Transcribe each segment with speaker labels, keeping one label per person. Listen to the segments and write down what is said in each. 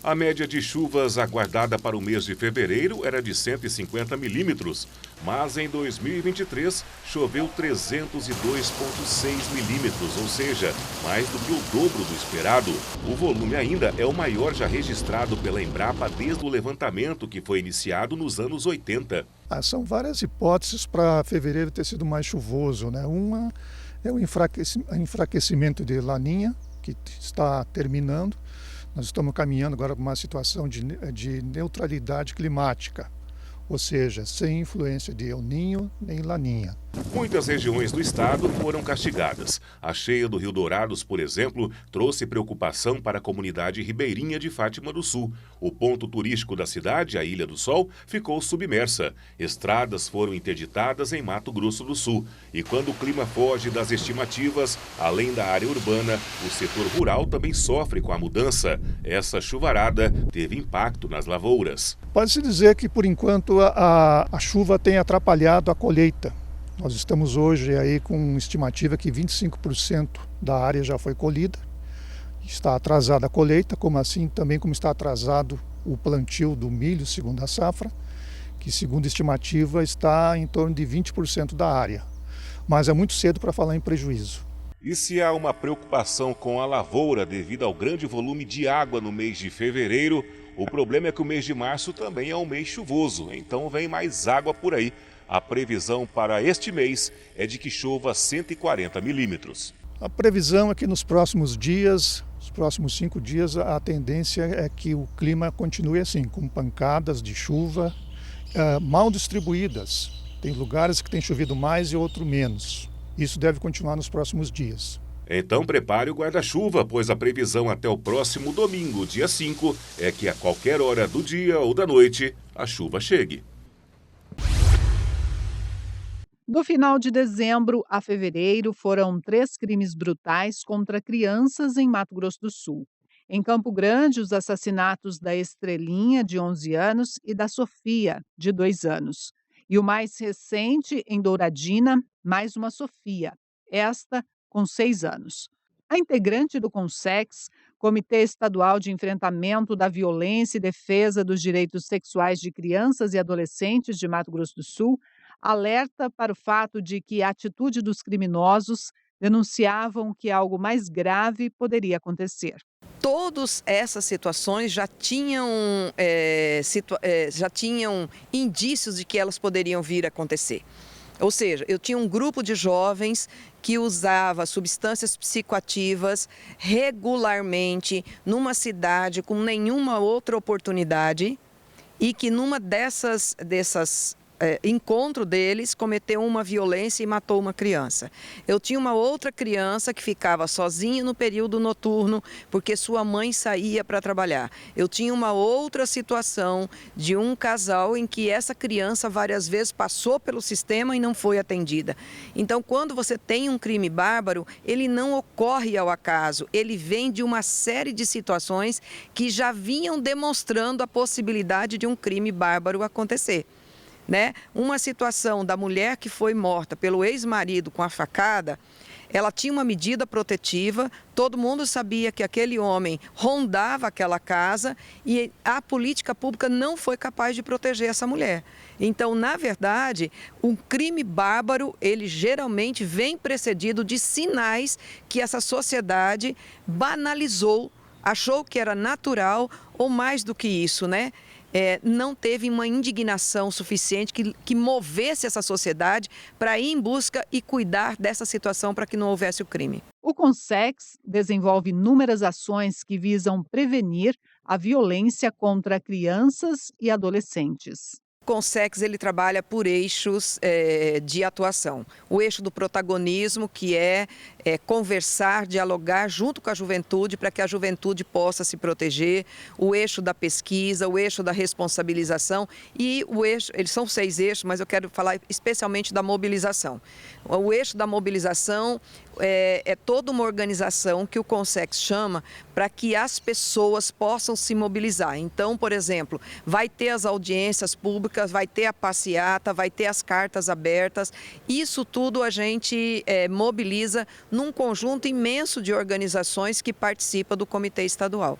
Speaker 1: A média de chuvas aguardada para o mês de fevereiro era de 150 milímetros, mas em 2023 choveu 302,6 milímetros, ou seja, mais do que o dobro do esperado. O volume ainda é o maior já registrado pela Embrapa desde o levantamento que foi iniciado nos anos 80.
Speaker 2: São várias hipóteses para fevereiro ter sido mais chuvoso, né? Uma é o enfraquecimento de Laninha, que está terminando. Nós estamos caminhando agora para uma situação de neutralidade climática, ou seja, sem influência de El Niño nem Laninha.
Speaker 1: Muitas regiões do estado foram castigadas. A cheia do Rio Dourados, por exemplo, trouxe preocupação para a comunidade ribeirinha de Fátima do Sul. O ponto turístico da cidade, a Ilha do Sol, ficou submersa. Estradas foram interditadas em Mato Grosso do Sul. E quando o clima foge das estimativas, além da área urbana, o setor rural também sofre com a mudança. Essa chuvarada teve impacto nas lavouras.
Speaker 2: Pode-se dizer que, por enquanto, a chuva tem atrapalhado a colheita. Nós estamos hoje aí com estimativa que 25% da área já foi colhida. Está atrasada a colheita, como está atrasado o plantio do milho, segundo a safra, que segundo a estimativa está em torno de 20% da área. Mas é muito cedo para falar em prejuízo.
Speaker 1: E se há uma preocupação com a lavoura devido ao grande volume de água no mês de fevereiro, o problema é que o mês de março também é um mês chuvoso, então vem mais água por aí. A previsão para este mês é de que chova 140 milímetros.
Speaker 2: A previsão é que nos próximos dias, os próximos 5 dias, a tendência é que o clima continue assim, com pancadas de chuva mal distribuídas. Tem lugares que tem chovido mais e outros menos. Isso deve continuar nos próximos dias.
Speaker 1: Então prepare o guarda-chuva, pois a previsão até o próximo domingo, dia 5, é que a qualquer hora do dia ou da noite a chuva chegue.
Speaker 3: Do final de dezembro a fevereiro, foram 3 crimes brutais contra crianças em Mato Grosso do Sul. Em Campo Grande, os assassinatos da Estrelinha, de 11 anos, e da Sofia, de 2 anos. E o mais recente, em Douradina, mais uma Sofia, esta com 6 anos. A integrante do CONSEX, Comitê Estadual de Enfrentamento da Violência e Defesa dos Direitos Sexuais de Crianças e Adolescentes de Mato Grosso do Sul, alerta para o fato de que a atitude dos criminosos denunciavam que algo mais grave poderia acontecer.
Speaker 4: Todas essas situações já tinham indícios de que elas poderiam vir a acontecer. Ou seja, eu tinha um grupo de jovens que usava substâncias psicoativas regularmente numa cidade com nenhuma outra oportunidade e que numa dessas encontro deles cometeu uma violência e matou uma criança. Eu tinha uma outra criança que ficava sozinha no período noturno porque sua mãe saía para trabalhar. Eu tinha uma outra situação de um casal em que essa criança várias vezes passou pelo sistema e não foi atendida. Então, quando você tem um crime bárbaro, ele não ocorre ao acaso, ele vem de uma série de situações que já vinham demonstrando a possibilidade de um crime bárbaro acontecer. Uma situação da mulher que foi morta pelo ex-marido com a facada, ela tinha uma medida protetiva, todo mundo sabia que aquele homem rondava aquela casa e a política pública não foi capaz de proteger essa mulher. Então, na verdade, um crime bárbaro, ele geralmente vem precedido de sinais que essa sociedade banalizou, achou que era natural ou mais do que isso, não teve uma indignação suficiente que movesse essa sociedade para ir em busca e cuidar dessa situação para que não houvesse o crime.
Speaker 3: O CONSEX desenvolve inúmeras ações que visam prevenir a violência contra crianças e adolescentes.
Speaker 4: O CONSEX ele trabalha por eixos de atuação. O eixo do protagonismo, que é conversar, dialogar junto com a juventude para que a juventude possa se proteger. O eixo da pesquisa, o eixo da responsabilização e o eixo, eles são 6 eixos, mas eu quero falar especialmente da mobilização. O eixo da mobilização é toda uma organização que o CONSEX chama para que as pessoas possam se mobilizar. Então, por exemplo, vai ter as audiências públicas, vai ter a passeata, vai ter as cartas abertas. Isso tudo a gente mobiliza num conjunto imenso de organizações que participam do Comitê Estadual.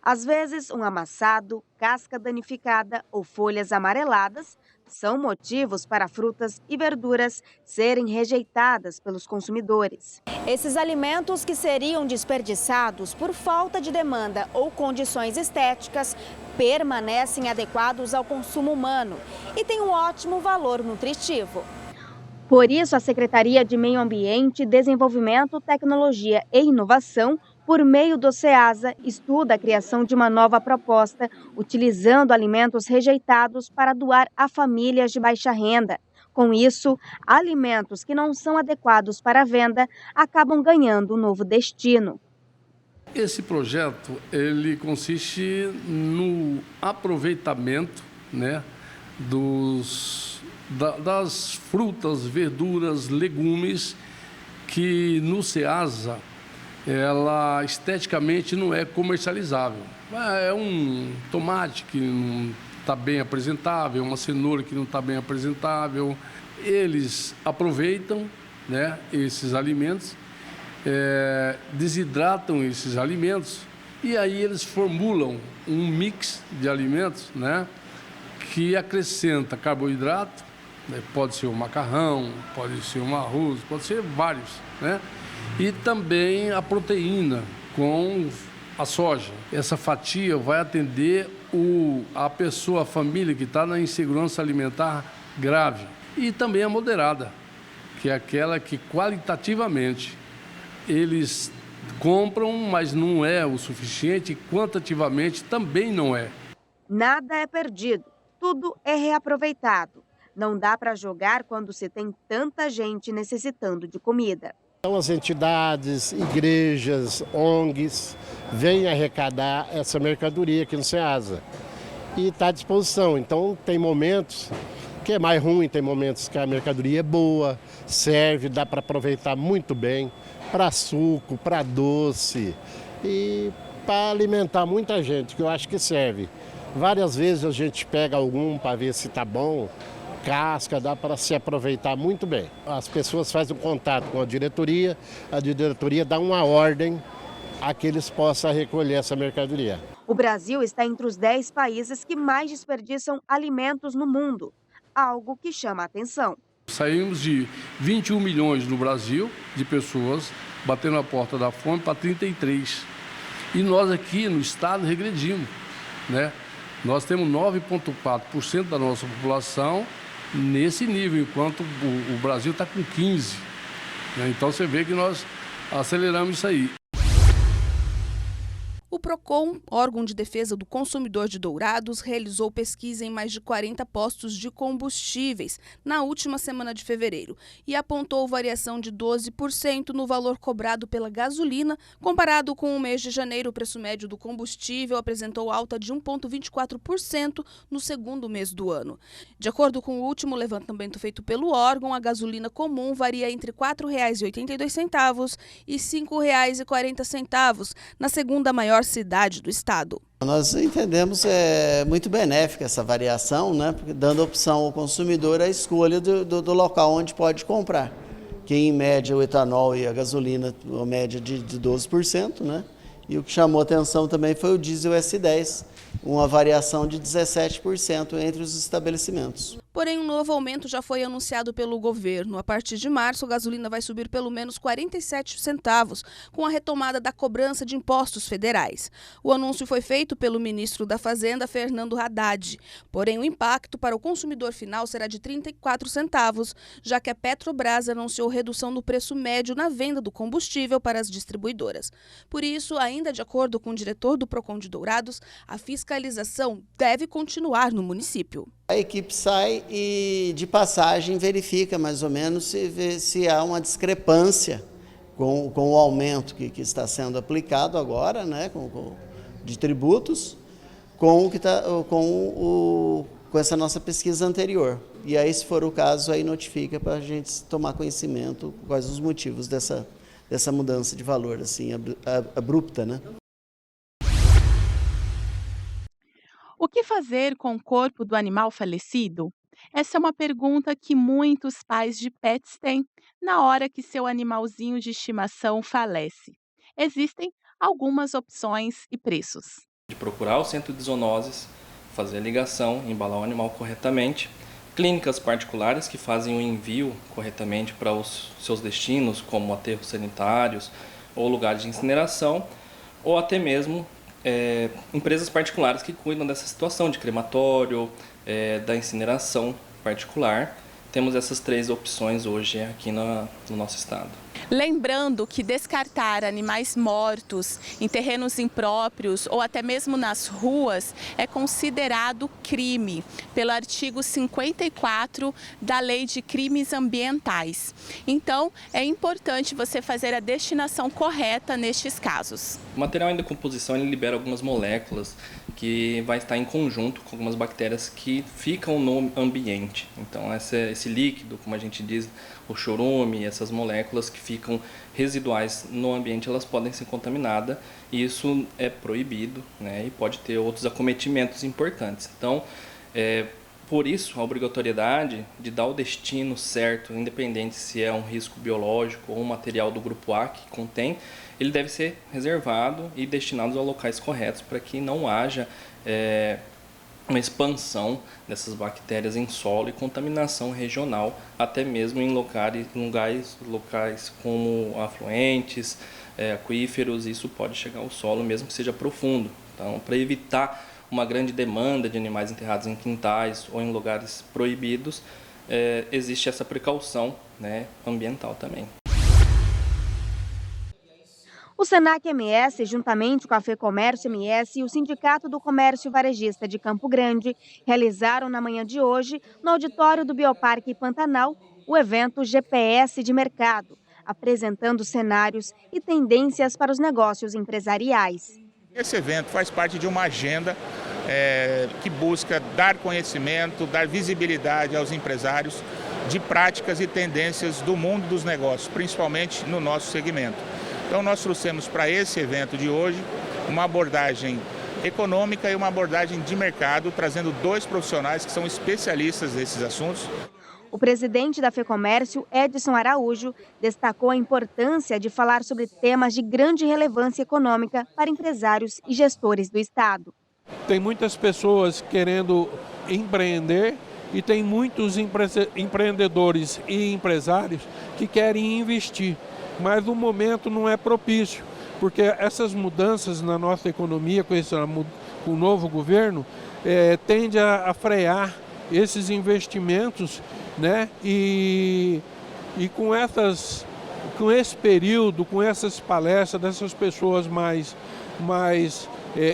Speaker 5: Às vezes, um amassado, casca danificada ou folhas amareladas são motivos para frutas e verduras serem rejeitadas pelos consumidores. Esses alimentos que seriam desperdiçados por falta de demanda ou condições estéticas permanecem adequados ao consumo humano e têm um ótimo valor nutritivo. Por isso, a Secretaria de Meio Ambiente, Desenvolvimento, Tecnologia e Inovação, por meio do SEASA, estuda a criação de uma nova proposta, utilizando alimentos rejeitados para doar a famílias de baixa renda. Com isso, alimentos que não são adequados para a venda acabam ganhando um novo destino.
Speaker 6: Esse projeto, ele consiste no aproveitamento, né, das frutas, verduras, legumes que no SEASA ela esteticamente não é comercializável. É um tomate que não está bem apresentável, uma cenoura que não está bem apresentável. Eles aproveitam, né, esses alimentos, desidratam esses alimentos e aí eles formulam um mix de alimentos, né, que acrescenta carboidrato, né, pode ser o macarrão, pode ser o arroz, pode ser vários, né? E também a proteína com a soja. Essa fatia vai atender a pessoa, a família que está na insegurança alimentar grave. E também a moderada, que é aquela que qualitativamente eles compram, mas não é o suficiente, e quantitativamente também não é.
Speaker 5: Nada é perdido, tudo é reaproveitado. Não dá para jogar quando se tem tanta gente necessitando de comida.
Speaker 7: Então as entidades, igrejas, ONGs vêm arrecadar essa mercadoria aqui no SEASA e está à disposição. Então tem momentos que é mais ruim, tem momentos que a mercadoria é boa, serve, dá para aproveitar muito bem para suco, para doce e para alimentar muita gente, que eu acho que serve. Várias vezes a gente pega algum para ver se está bom, casca, dá para se aproveitar muito bem. As pessoas fazem um contato com a diretoria dá uma ordem a que eles possam recolher essa mercadoria.
Speaker 5: O Brasil está entre os 10 países que mais desperdiçam alimentos no mundo, algo que chama a atenção.
Speaker 6: Saímos de 21 milhões no Brasil de pessoas batendo a porta da fome para 33. E nós aqui no estado regredimos, né? Nós temos 9,4% da nossa população nesse nível, enquanto o Brasil está com 15%. Né? Então você vê que nós aceleramos isso aí.
Speaker 8: O PROCON, órgão de defesa do consumidor de Dourados, realizou pesquisa em mais de 40 postos de combustíveis na última semana de fevereiro e apontou variação de 12% no valor cobrado pela gasolina. Comparado com o mês de janeiro, o preço médio do combustível apresentou alta de 1,24% no segundo mês do ano. De acordo com o último levantamento feito pelo órgão, a gasolina comum varia entre R$ 4,82 e R$ 5,40 na segunda maior cidade do estado.
Speaker 9: Nós entendemos muito benéfica essa variação, né? Dando opção ao consumidor a escolha do local onde pode comprar. Que em média o etanol e a gasolina, uma média de 12%, né? E o que chamou atenção também foi o diesel S10, uma variação de 17% entre os estabelecimentos.
Speaker 8: Porém, um novo aumento já foi anunciado pelo governo. A partir de março, a gasolina vai subir pelo menos 47 centavos, com a retomada da cobrança de impostos federais. O anúncio foi feito pelo ministro da Fazenda, Fernando Haddad. Porém, o impacto para o consumidor final será de 34 centavos, já que a Petrobras anunciou redução no preço médio na venda do combustível para as distribuidoras. Por isso, ainda de acordo com o diretor do PROCON de Dourados, a fiscalização deve continuar no município.
Speaker 9: A equipe sai e, de passagem, verifica mais ou menos se há uma discrepância com o aumento que está sendo aplicado agora, né, de tributos, com essa nossa pesquisa anterior. E aí, se for o caso, aí notifica para a gente tomar conhecimento quais os motivos dessa mudança de valor assim, abrupta, né?
Speaker 10: O que fazer com o corpo do animal falecido? Essa é uma pergunta que muitos pais de pets têm na hora que seu animalzinho de estimação falece. Existem algumas opções e preços.
Speaker 11: De procurar o centro de zoonoses, fazer a ligação, embalar o animal corretamente. Clínicas particulares que fazem o envio corretamente para os seus destinos, como aterros sanitários ou lugares de incineração, ou até mesmo empresas particulares que cuidam dessa situação de crematório, da incineração particular. Temos essas 3 opções hoje aqui no nosso estado.
Speaker 10: Lembrando que descartar animais mortos em terrenos impróprios ou até mesmo nas ruas é considerado crime pelo artigo 54 da Lei de Crimes Ambientais. Então, é importante você fazer a destinação correta nestes casos.
Speaker 11: O material em decomposição ele libera algumas moléculas que vai estar em conjunto com algumas bactérias que ficam no ambiente. Então, esse líquido, como a gente diz, o chorume, essas moléculas que ficam residuais no ambiente, elas podem ser contaminadas e isso é proibido, né? E pode ter outros acometimentos importantes. Então, por isso, a obrigatoriedade de dar o destino certo, independente se é um risco biológico ou um material do grupo A que contém, ele deve ser reservado e destinado a locais corretos para que não haja uma expansão dessas bactérias em solo e contaminação regional, até mesmo em locais como afluentes, aquíferos, isso pode chegar ao solo mesmo que seja profundo. Então, para evitar uma grande demanda de animais enterrados em quintais ou em lugares proibidos, existe essa precaução, né, ambiental também.
Speaker 5: O Senac-MS, juntamente com a FEComércio-MS e o Sindicato do Comércio Varejista de Campo Grande, realizaram na manhã de hoje, no auditório do Bioparque Pantanal, o evento GPS de Mercado, apresentando cenários e tendências para os negócios empresariais.
Speaker 12: Esse evento faz parte de uma agenda que busca dar conhecimento, dar visibilidade aos empresários de práticas e tendências do mundo dos negócios, principalmente no nosso segmento. Então nós trouxemos para esse evento de hoje uma abordagem econômica e uma abordagem de mercado, trazendo 2 profissionais que são especialistas nesses assuntos.
Speaker 5: O presidente da FEComércio, Edson Araújo, destacou a importância de falar sobre temas de grande relevância econômica para empresários e gestores do estado.
Speaker 13: Tem muitas pessoas querendo empreender e tem muitos empreendedores e empresários que querem investir. Mas o momento não é propício, porque essas mudanças na nossa economia com o novo governo tende a frear esses investimentos, né? E com esse período, com essas palestras dessas pessoas mais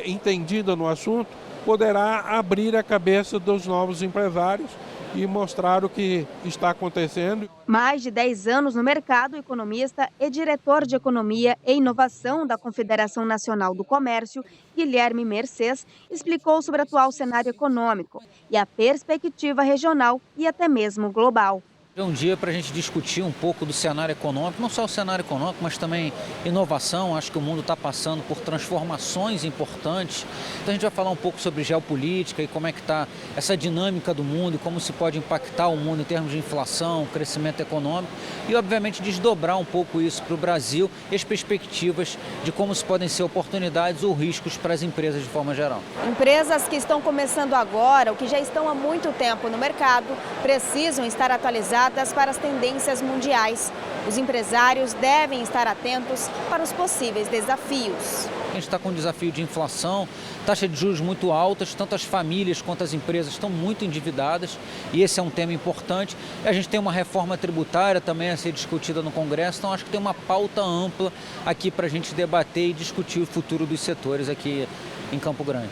Speaker 13: entendidas no assunto, poderá abrir a cabeça dos novos empresários e mostrar o que está acontecendo.
Speaker 5: Mais de 10 anos no mercado, economista e diretor de Economia e Inovação da Confederação Nacional do Comércio, Guilherme Mercês, explicou sobre o atual cenário econômico e a perspectiva regional e até mesmo global.
Speaker 14: É um dia para a gente discutir um pouco do cenário econômico, não só o cenário econômico, mas também inovação. Acho que o mundo está passando por transformações importantes. Então a gente vai falar um pouco sobre geopolítica e como é que está essa dinâmica do mundo e como se pode impactar o mundo em termos de inflação, crescimento econômico e, obviamente, desdobrar um pouco isso para o Brasil e as perspectivas de como se podem ser oportunidades ou riscos para as empresas de forma geral.
Speaker 5: Empresas que estão começando agora ou que já estão há muito tempo no mercado precisam estar atualizadas para as tendências mundiais. Os empresários devem estar atentos para os possíveis desafios.
Speaker 14: A gente está com um desafio de inflação, taxa de juros muito altas, tanto as famílias quanto as empresas estão muito endividadas e esse é um tema importante. A gente tem uma reforma tributária também a ser discutida no Congresso, então acho que tem uma pauta ampla aqui para a gente debater e discutir o futuro dos setores aqui em Campo Grande.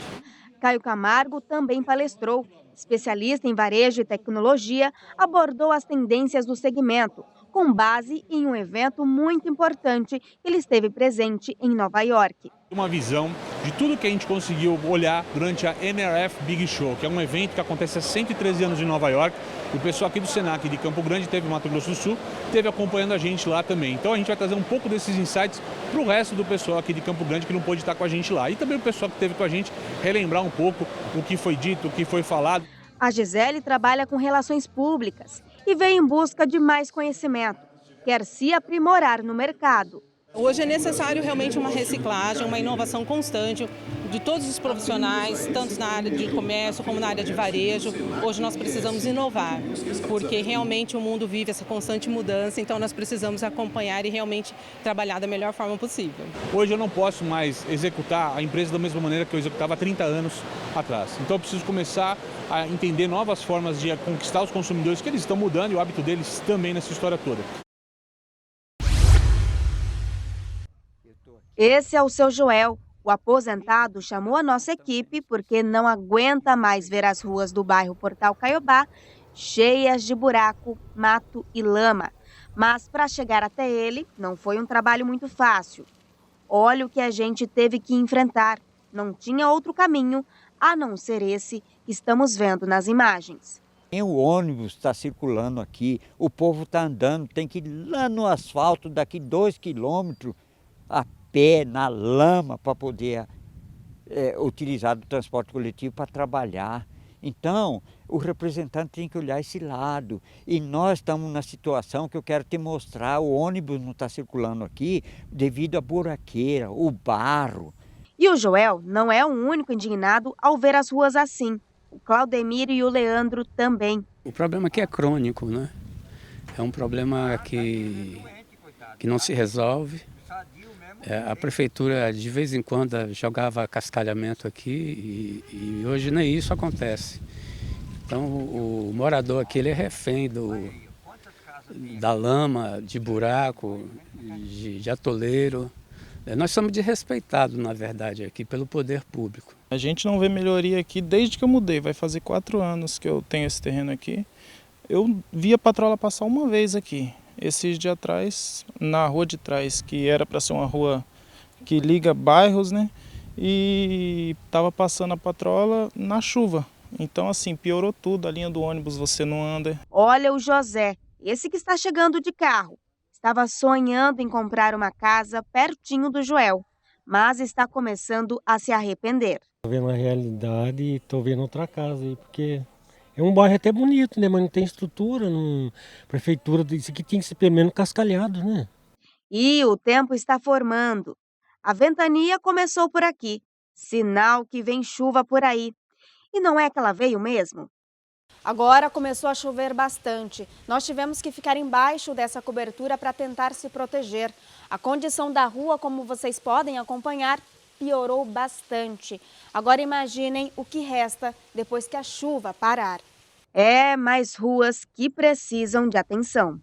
Speaker 5: Caio Camargo também palestrou. Especialista em varejo e tecnologia, abordou as tendências do segmento, com base em um evento muito importante que ele esteve presente em Nova York.
Speaker 15: Uma visão de tudo que a gente conseguiu olhar durante a NRF Big Show, que é um evento que acontece há 113 anos em Nova York. O pessoal aqui do Senac de Campo Grande, teve Mato Grosso do Sul, esteve acompanhando a gente lá também. Então a gente vai trazer um pouco desses insights para o resto do pessoal aqui de Campo Grande que não pôde estar com a gente lá. E também o pessoal que esteve com a gente relembrar um pouco o que foi dito, o que foi falado.
Speaker 5: A Gisele trabalha com relações públicas e veio em busca de mais conhecimento. Quer se aprimorar no mercado.
Speaker 16: Hoje é necessário realmente uma reciclagem, uma inovação constante de todos os profissionais, tanto na área de comércio como na área de varejo. Hoje nós precisamos inovar, porque realmente o mundo vive essa constante mudança, então nós precisamos acompanhar e realmente trabalhar da melhor forma possível.
Speaker 15: Hoje eu não posso mais executar a empresa da mesma maneira que eu executava há 30 anos atrás. Então eu preciso começar a entender novas formas de conquistar os consumidores, que eles estão mudando e o hábito deles também nessa história toda.
Speaker 5: Esse é o seu Joel. O aposentado chamou a nossa equipe porque não aguenta mais ver as ruas do bairro Portal Caiobá cheias de buraco, mato e lama. Mas para chegar até ele, não foi um trabalho muito fácil. Olha o que a gente teve que enfrentar. Não tinha outro caminho a não ser esse que estamos vendo nas imagens.
Speaker 17: O ônibus está circulando aqui, o povo está andando, tem que ir lá no asfalto, daqui 2 quilômetros, a pé, na lama, para poder utilizar o transporte coletivo para trabalhar. Então, o representante tem que olhar esse lado. E nós estamos na situação que eu quero te mostrar, o ônibus não está circulando aqui devido à buraqueira, o barro.
Speaker 5: E o Joel não é o único indignado ao ver as ruas assim. O Claudemir e o Leandro também.
Speaker 18: O problema aqui é crônico, né? É um problema que não se resolve. A prefeitura de vez em quando jogava cascalhamento aqui e hoje nem isso acontece. Então o morador aqui ele é refém da lama, de buraco, de atoleiro. Nós somos desrespeitados, na verdade, aqui pelo poder público.
Speaker 19: A gente não vê melhoria aqui desde que eu mudei, vai fazer 4 anos que eu tenho esse terreno aqui. Eu vi a patrola passar uma vez aqui. Esses dias atrás, na rua de trás, que era para ser uma rua que liga bairros, né? E estava passando a patrola na chuva. Então, assim, piorou tudo. A linha do ônibus você não anda.
Speaker 5: Olha o José, esse que está chegando de carro. Estava sonhando em comprar uma casa pertinho do Joel, mas está começando a se arrepender.
Speaker 20: Estou vendo a realidade e estou vendo outra casa aí, porque... É um bairro até bonito, né? Mas não tem estrutura, prefeitura, isso aqui tem que ser pelo menos cascalhado, né?
Speaker 5: E o tempo está formando. A ventania começou por aqui, sinal que vem chuva por aí. E não é que ela veio mesmo?
Speaker 21: Agora começou a chover bastante. Nós tivemos que ficar embaixo dessa cobertura para tentar se proteger. A condição da rua, como vocês podem acompanhar, piorou bastante. Agora imaginem o que resta depois que a chuva parar.
Speaker 5: É, mais ruas que precisam de atenção.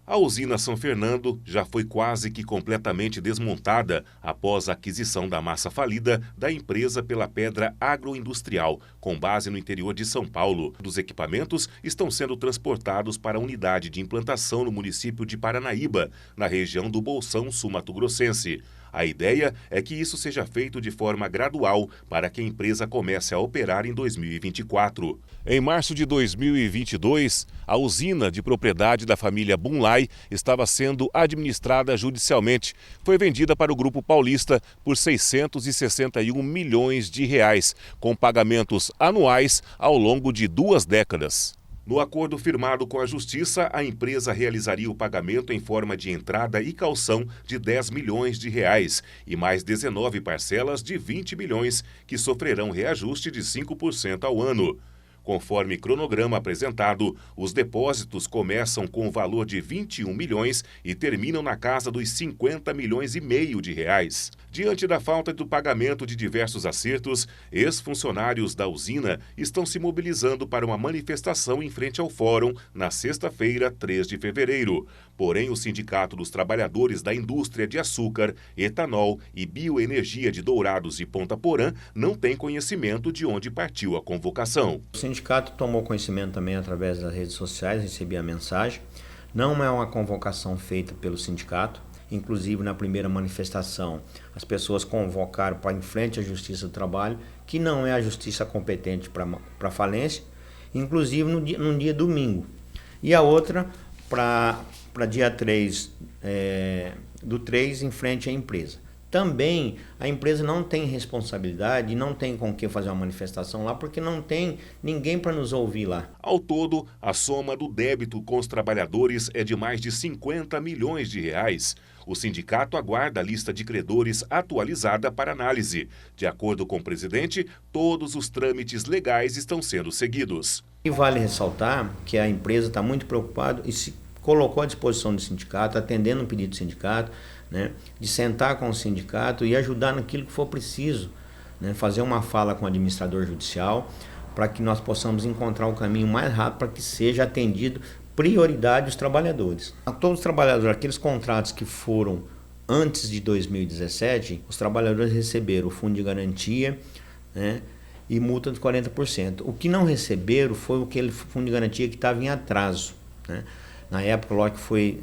Speaker 1: A usina São Fernando já foi quase que completamente desmontada após a aquisição da massa falida da empresa pela Pedra Agroindustrial, com base no interior de São Paulo. Os equipamentos estão sendo transportados para a unidade de implantação no município de Paranaíba, na região do Bolsão sul-mato-grossense. A ideia é que isso seja feito de forma gradual para que a empresa comece a operar em 2024. Em março de 2022, a usina de propriedade da família Bunlai estava sendo administrada judicialmente. Foi vendida para o Grupo Paulista por R$ 661 milhões, com pagamentos anuais ao longo de 2 décadas. No acordo firmado com a Justiça, a empresa realizaria o pagamento em forma de entrada e caução de R$ 10 milhões e mais 19 parcelas de 20 milhões, que sofrerão reajuste de 5% ao ano. Conforme cronograma apresentado, os depósitos começam com o valor de 21 milhões e terminam na casa dos 50 milhões e meio de reais. Diante da falta do pagamento de diversos acertos, ex-funcionários da usina estão se mobilizando para uma manifestação em frente ao Fórum na sexta-feira, 3 de fevereiro. Porém, o Sindicato dos Trabalhadores da Indústria de Açúcar, Etanol e Bioenergia de Dourados e Ponta Porã não tem conhecimento de onde partiu a convocação.
Speaker 22: O sindicato tomou conhecimento também através das redes sociais, recebi a mensagem. Não é uma convocação feita pelo sindicato. Inclusive, na primeira manifestação, as pessoas convocaram para em frente à Justiça do Trabalho, que não é a justiça competente para falência, inclusive no dia domingo. E a outra para dia 3 do 3 em frente à empresa. Também a empresa não tem responsabilidade e não tem com que fazer uma manifestação lá, porque não tem ninguém para nos ouvir lá.
Speaker 1: Ao todo, a soma do débito com os trabalhadores é de mais de 50 milhões de reais. O sindicato aguarda a lista de credores atualizada para análise. De acordo com o presidente, todos os trâmites legais estão sendo seguidos.
Speaker 22: E vale ressaltar que a empresa está muito preocupada e se colocou à disposição do sindicato, atendendo um pedido do sindicato, né, de sentar com o sindicato e ajudar naquilo que for preciso, né, fazer uma fala com o administrador judicial para que nós possamos encontrar o caminho mais rápido para que seja atendido prioridade os trabalhadores. A todos os trabalhadores, aqueles contratos que foram antes de 2017, os trabalhadores receberam o fundo de garantia, né, e multa de 40%. O que não receberam foi aquele fundo de garantia que estava em atraso, né? Na época, logo que foi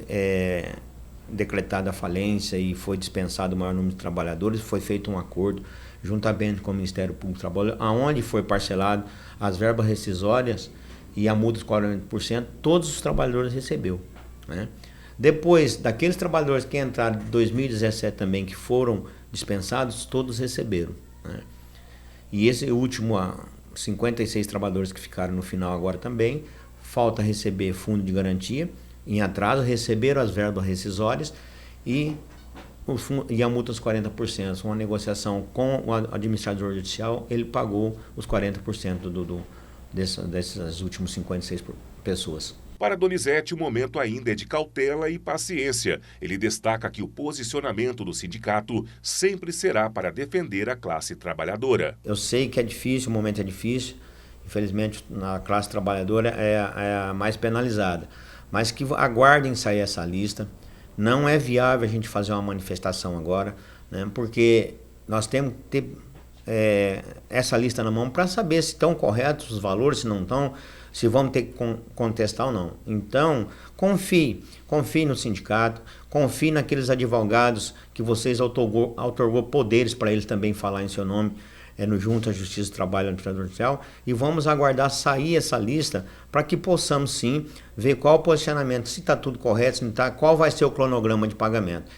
Speaker 22: decretada a falência e foi dispensado o maior número de trabalhadores, foi feito um acordo juntamente com o Ministério Público do Trabalho, onde foi parcelado as verbas rescisórias e a multa de 40%, todos os trabalhadores recebeu, né? Depois, daqueles trabalhadores que entraram em 2017 também, que foram dispensados, todos receberam, né? E esse último, 56 trabalhadores que ficaram no final agora também, falta receber fundo de garantia em atraso, receberam as verbas rescisórias e a multa dos 40%. Uma negociação com o administrador judicial, ele pagou os 40% dessas últimas 56 pessoas.
Speaker 1: Para Donizete, o momento ainda é de cautela e paciência. Ele destaca que o posicionamento do sindicato sempre será para defender a classe trabalhadora.
Speaker 22: Eu sei que é difícil, o momento é difícil. Infelizmente, a classe trabalhadora é a mais penalizada. Mas que aguardem sair essa lista. Não é viável a gente fazer uma manifestação agora, né, porque nós temos que ter essa lista na mão para saber se estão corretos os valores, se não estão, se vamos ter que contestar ou não. Então, confie no sindicato, confie naqueles advogados que vocês outorgou poderes para eles também falar em seu nome, no Junta à Justiça do Trabalho e Administrador Judicial, e vamos aguardar sair essa lista para que possamos sim ver qual o posicionamento, se está tudo correto, se não está, qual vai ser o cronograma de pagamento.